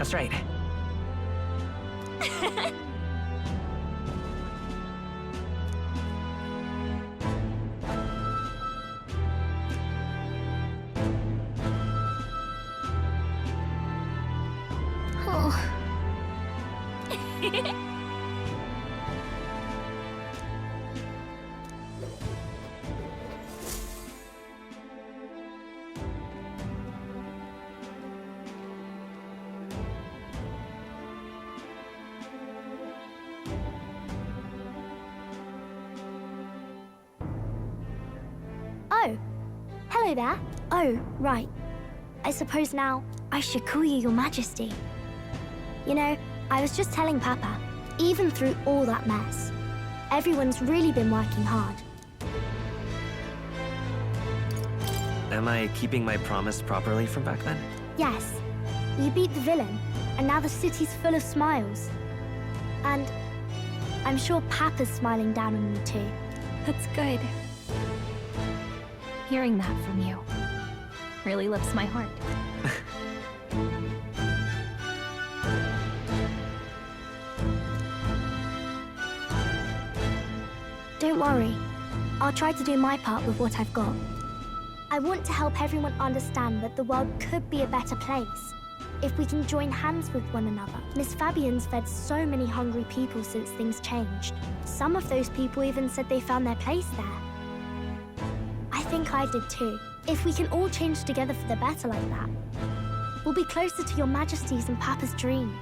That's right. Oh. Oh, hello there. Oh, right. I suppose now I should call you Your Majesty. You know, I was just telling Papa, even through all that mess, everyone's really been working hard. Am I keeping my promise properly from back then? Yes, you beat the villain, and now the city's full of smiles. And I'm sure Papa's smiling down on you too. That's good. Hearing that from you really lifts my heart. Don't worry. I'll try to do my part with what I've got. I want to help everyone understand that the world could be a better place if we can join hands with one another. Miss Fabian's fed so many hungry people since things changed. Some of those people even said they found their place there. I think I did too. If we can all change together for the better like that, we'll be closer to Your Majesty's and Papa's dream.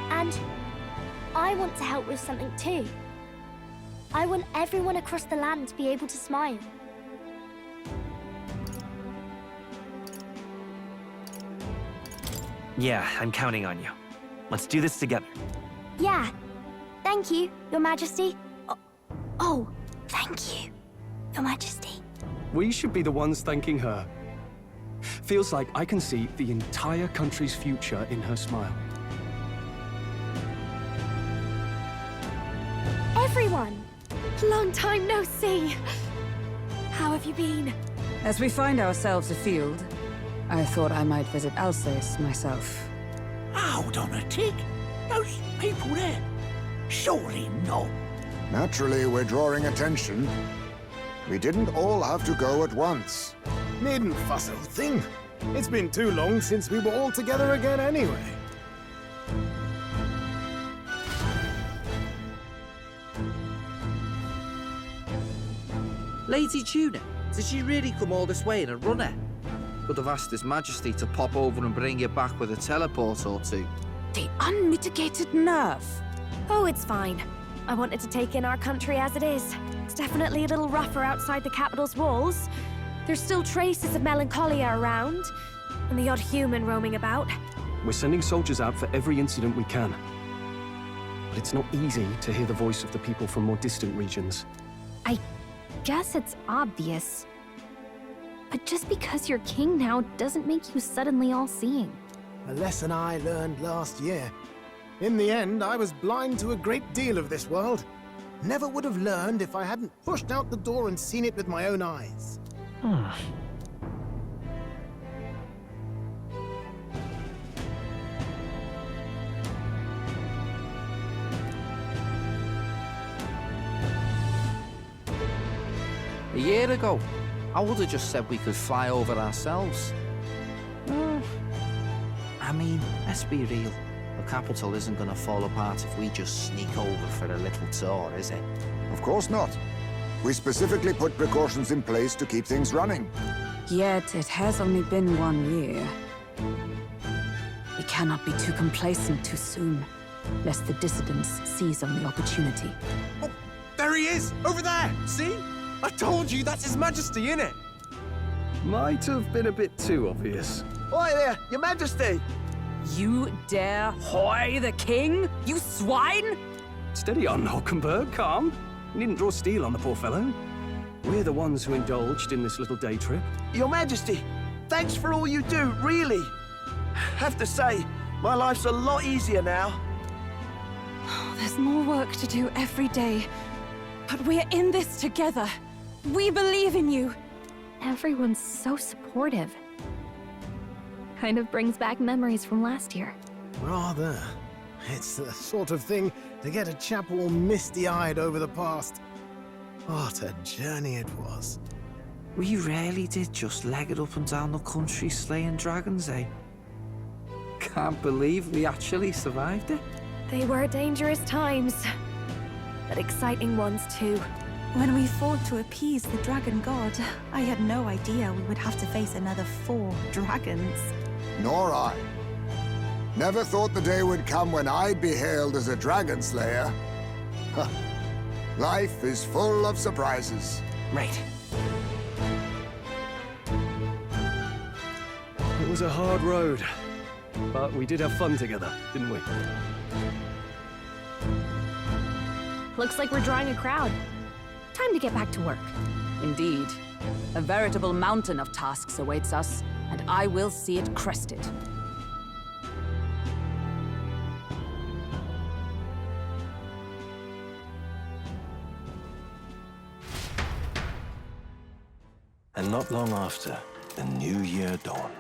And I want to help with something too. I want everyone across the land to be able to smile. Yeah, I'm counting on you. Let's do this together. Yeah. Thank you, Your Majesty. Oh, thank you, Your Majesty. We should be the ones thanking her. Feels like I can see the entire country's future in her smile. Everyone! Long time no see. How have you been? As we find ourselves afield, I thought I might visit Alsace myself. Hold on a tick. Those people there? Surely not. Naturally, we're drawing attention. We didn't all have to go at once. Needn't fuss, old thing. It's been too long since we were all together again anyway. Lady Tuna, did she really come all this way in a runner? Could have asked His Majesty to pop over and bring you back with a teleport or two. The unmitigated nerve. Oh, it's fine. I wanted to take in our country as it is. It's definitely a little rougher outside the capital's walls. There's still traces of melancholia around, and the odd human roaming about. We're sending soldiers out for every incident we can. But it's not easy to hear the voice of the people from more distant regions. I guess it's obvious. But just because you're king now doesn't make you suddenly all-seeing. A lesson I learned last year. In the end, I was blind to a great deal of this world. Never would have learned if I hadn't pushed out the door and seen it with my own eyes. A year ago, I would have just said we could fly over ourselves. I mean, let's be real. The capital isn't going to fall apart if we just sneak over for a little tour, is it? Of course not. We specifically put precautions in place to keep things running. Yet it has only been 1 year. We cannot be too complacent too soon, lest the dissidents seize on the opportunity. Oh, there he is! Over there! See? I told you, that's His Majesty, innit? Might have been a bit too obvious. Oi there, Your Majesty! You dare hoy the king, you swine? Steady on, Hulkenberg, calm. You needn't draw steel on the poor fellow. We're the ones who indulged in this little day trip. Your Majesty, thanks for all you do, really. Have to say, my life's a lot easier now. There's more work to do every day, but we're in this together. We believe in you. Everyone's so supportive. Kind of brings back memories from last year. Rather. It's the sort of thing to get a chap all misty-eyed over the past. What a journey it was. We really did just leg it up and down the country slaying dragons, eh? Can't believe we actually survived it. They were dangerous times, but exciting ones too. When we fought to appease the dragon god, I had no idea we would have to face another 4 dragons. Nor I. Never thought the day would come when I'd be hailed as a dragon slayer. Huh. Life is full of surprises. Right. It was a hard road, but we did have fun together, didn't we? Looks like we're drawing a crowd. Time to get back to work. Indeed. A veritable mountain of tasks awaits us, and I will see it crested. And not long after, the new year dawned.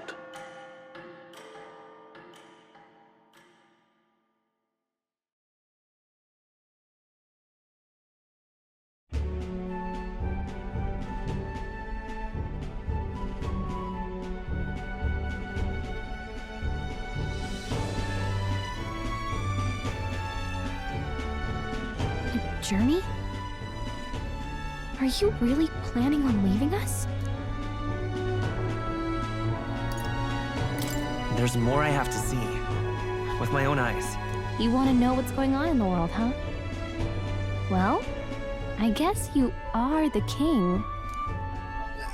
A journey? Are you really planning on leaving us? There's more I have to see. With my own eyes. You want to know what's going on in the world, huh? Well, I guess you are the king.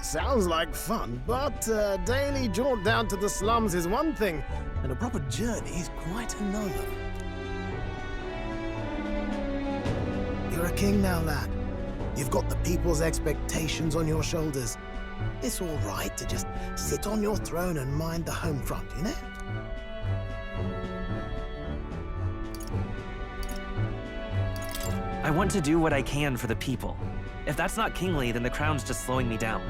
Sounds like fun, but a daily jaunt down to the slums is one thing, and a proper journey is quite another. You're a king now, lad. You've got the people's expectations on your shoulders. It's all right to just sit on your throne and mind the home front, you know? I want to do what I can for the people. If that's not kingly, then the crown's just slowing me down.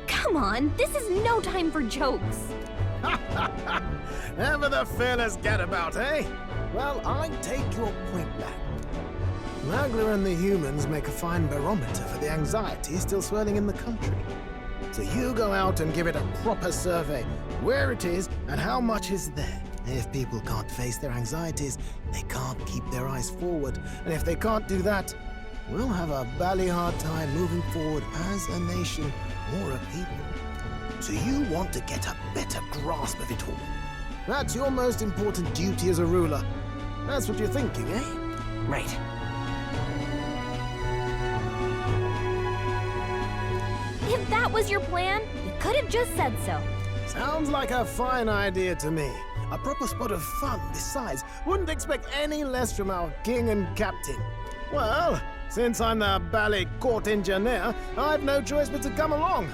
Come on, this is no time for jokes. Ever the fearless gadabout, eh? Well, I take your point, lad. Magla and the humans make a fine barometer for the anxiety still swirling in the country. So you go out and give it a proper survey, where it is and how much is there. If people can't face their anxieties, they can't keep their eyes forward. And if they can't do that, we'll have a bally hard time moving forward as a nation or a people. So you want to get a better grasp of it all. That's your most important duty as a ruler. That's what you're thinking, eh? Right. If that was your plan, you could have just said so. Sounds like a fine idea to me. A proper spot of fun, besides. Wouldn't expect any less from our king and captain. Well, since I'm the ballet court engineer, I've no choice but to come along.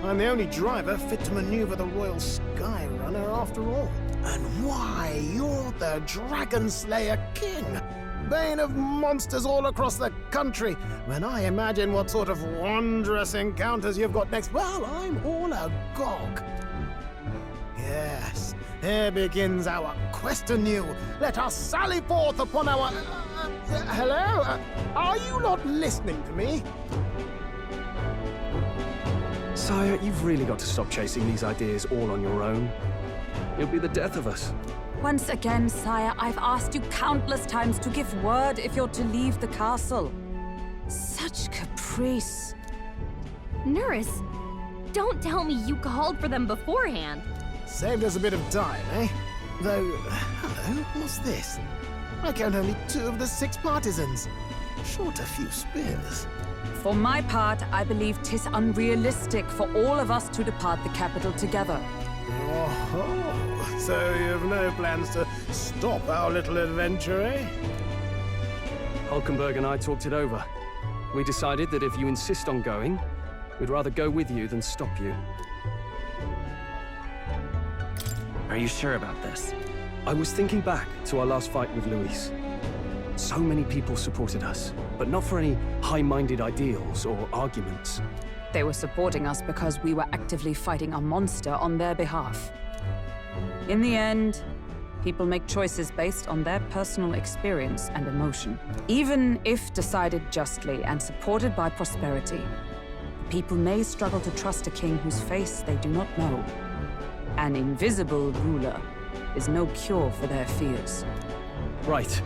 I'm the only driver fit to maneuver the Royal Sky Runner after all. And why, you're the Dragon Slayer King. Bane of monsters all across the country. When I imagine what sort of wondrous encounters you've got next, well, I'm all agog. Yes, here begins our quest anew. Let us sally forth upon our... hello? Are you not listening to me? Sire, you've really got to stop chasing these ideas all on your own. It'll be the death of us. Once again, sire, I've asked you countless times to give word if you're to leave the castle. Such caprice. Nurse, don't tell me you called for them beforehand. Saved us a bit of time, eh? Though, hello, what's this? I count only 2 of the 6 partisans. Short a few spears. For my part, I believe 'tis unrealistic for all of us to depart the capital together. Oh, so you've no plans to stop our little adventure, eh? Hulkenberg and I talked it over. We decided that if you insist on going, we'd rather go with you than stop you. Are you sure about this? I was thinking back to our last fight with Luis. So many people supported us, but not for any high-minded ideals or arguments. They were supporting us because we were actively fighting a monster on their behalf. In the end, people make choices based on their personal experience and emotion. Even if decided justly and supported by prosperity, people may struggle to trust a king whose face they do not know. An invisible ruler is no cure for their fears. Right.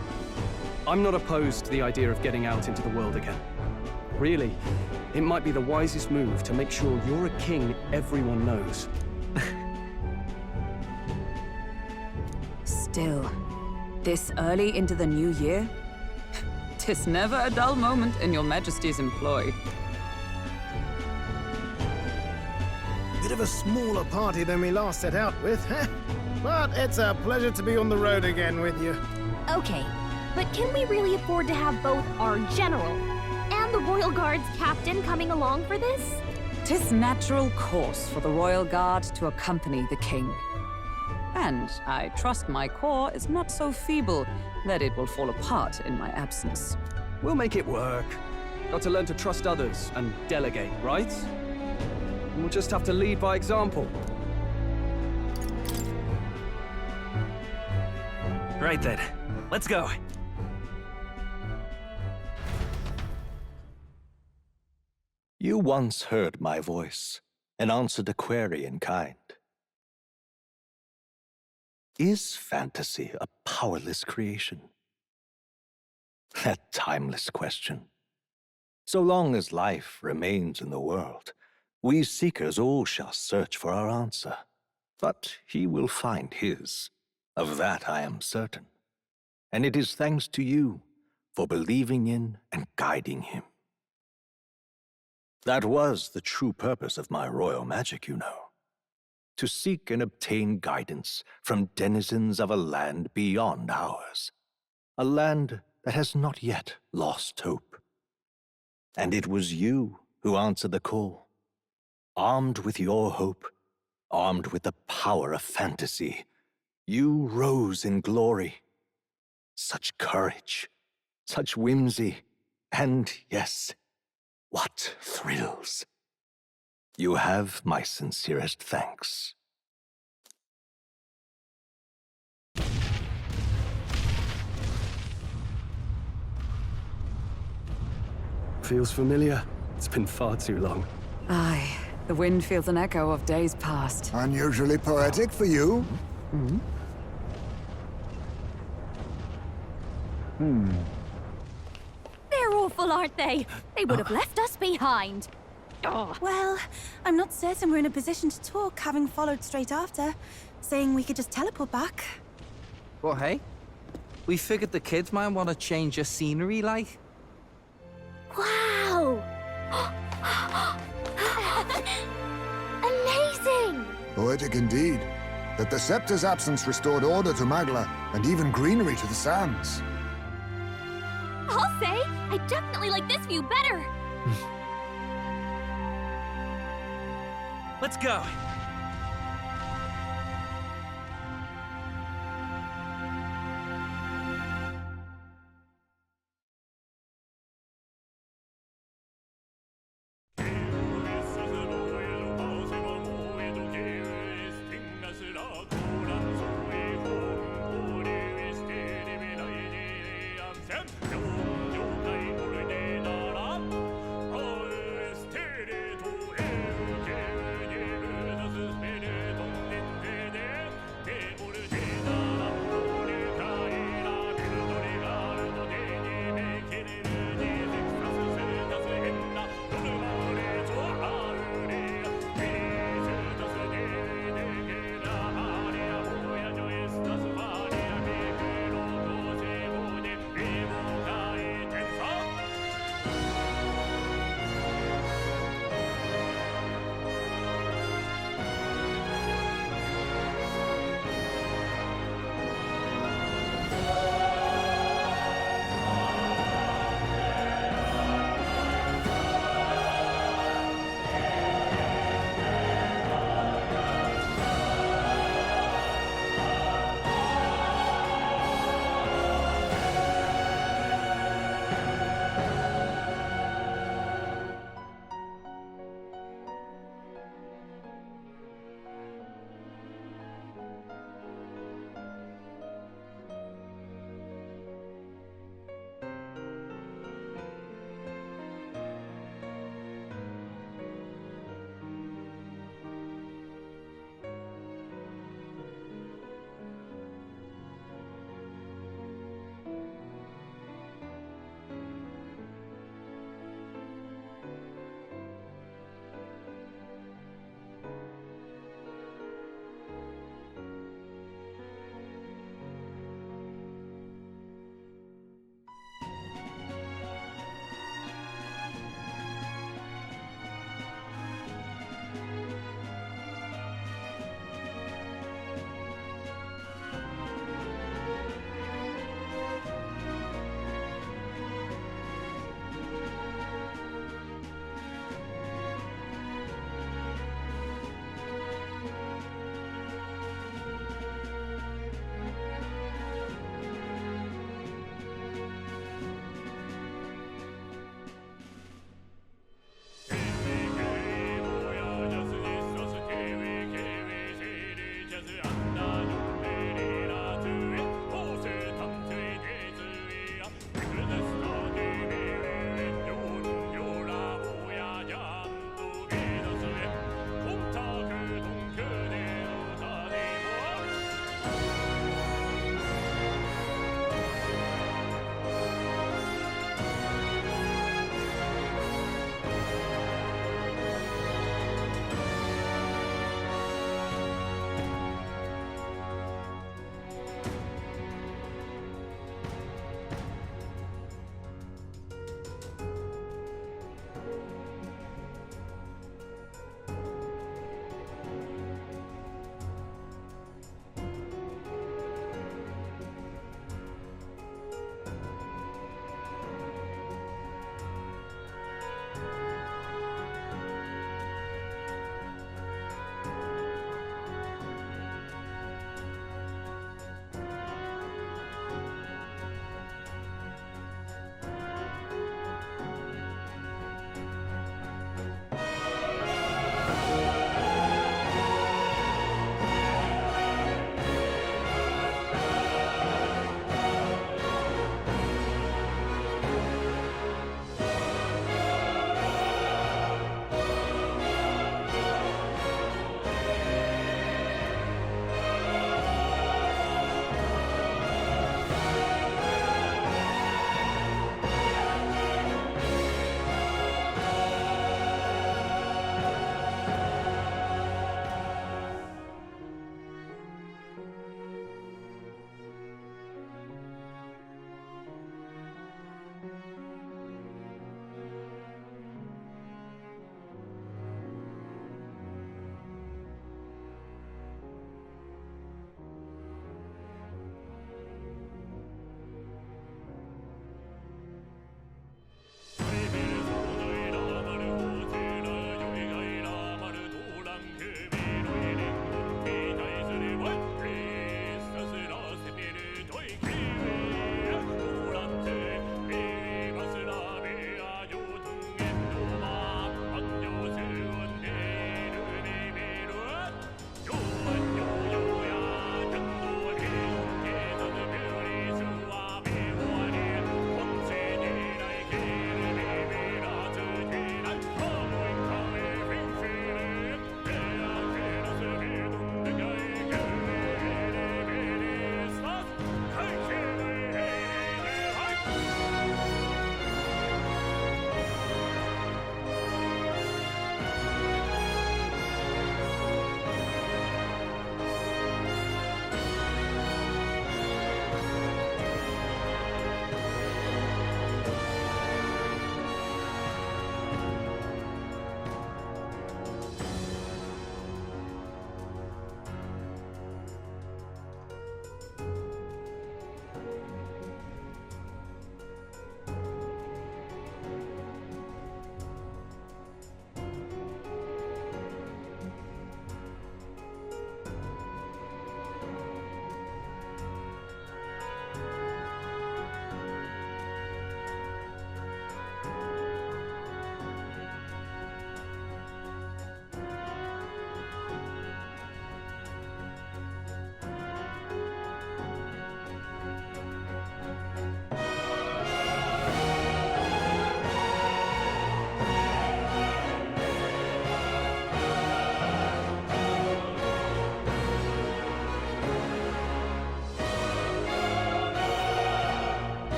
I'm not opposed to the idea of getting out into the world again. Really, it might be the wisest move to make sure you're a king everyone knows. Still, this early into the new year? 'Tis never a dull moment in your Majesty's employ. Bit of a smaller party than we last set out with, huh? But it's a pleasure to be on the road again with you. Okay, but can we really afford to have both our general and the Royal Guard's captain coming along for this? 'Tis natural course for the Royal Guard to accompany the king. And I trust my corps is not so feeble that it will fall apart in my absence. We'll make it work. Got to learn to trust others and delegate, right? We'll just have to lead by example. Right then. Let's go. You once heard my voice and answered a query in kind. Is fantasy a powerless creation? That timeless question. So long as life remains in the world, we seekers all shall search for our answer. But he will find his. Of that I am certain. And it is thanks to you for believing in and guiding him. That was the true purpose of my royal magic, you know. To seek and obtain guidance from denizens of a land beyond ours. A land that has not yet lost hope. And it was you who answered the call. Armed with your hope, armed with the power of fantasy, you rose in glory. Such courage, such whimsy, and yes, what thrills. You have my sincerest thanks. Feels familiar. It's been far too long. Aye, the wind feels an echo of days past. Unusually poetic for you. They're awful, aren't they? They would have left us behind. Oh. Well, I'm not certain we're in a position to talk, having followed straight after, saying we could just teleport back. Well, hey, we figured the kids might want to change your scenery, like. Wow! Amazing! Poetic indeed. That the scepter's absence restored order to Magla, and even greenery to the sands. I'll say, I definitely like this view better. Let's go.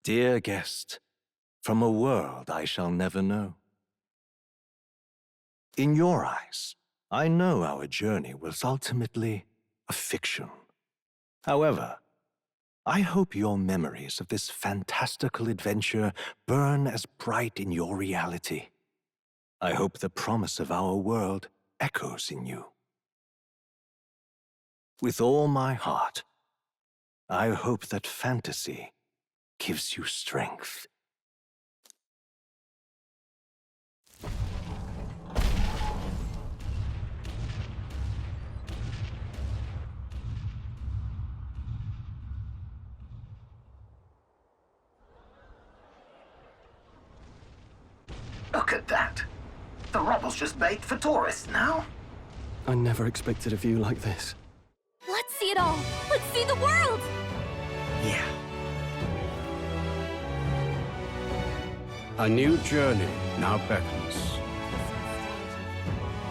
Dear guest, from a world I shall never know. In your eyes, I know our journey was ultimately a fiction. However, I hope your memories of this fantastical adventure burn as bright in your reality. I hope the promise of our world echoes in you. With all my heart, I hope that fantasy gives you strength. Look at that. The rubble's just bait for tourists now. I never expected a view like this. Let's see it all! Let's see the world! Yeah. A new journey now beckons.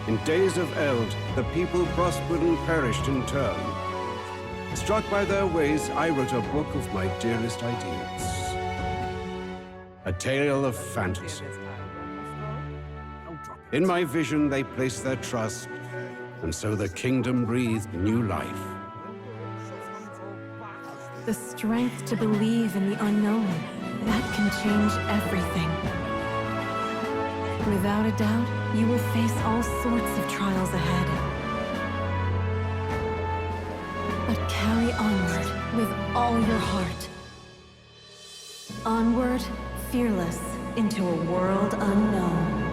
In days of eld, the people prospered and perished in turn. Struck by their ways, I wrote a book of my dearest ideas. A tale of fantasy. In my vision, they placed their trust, and so the kingdom breathed new life. The strength to believe in the unknown, that can change everything. Without a doubt, you will face all sorts of trials ahead. But carry onward with all your heart. Onward, fearless, into a world unknown.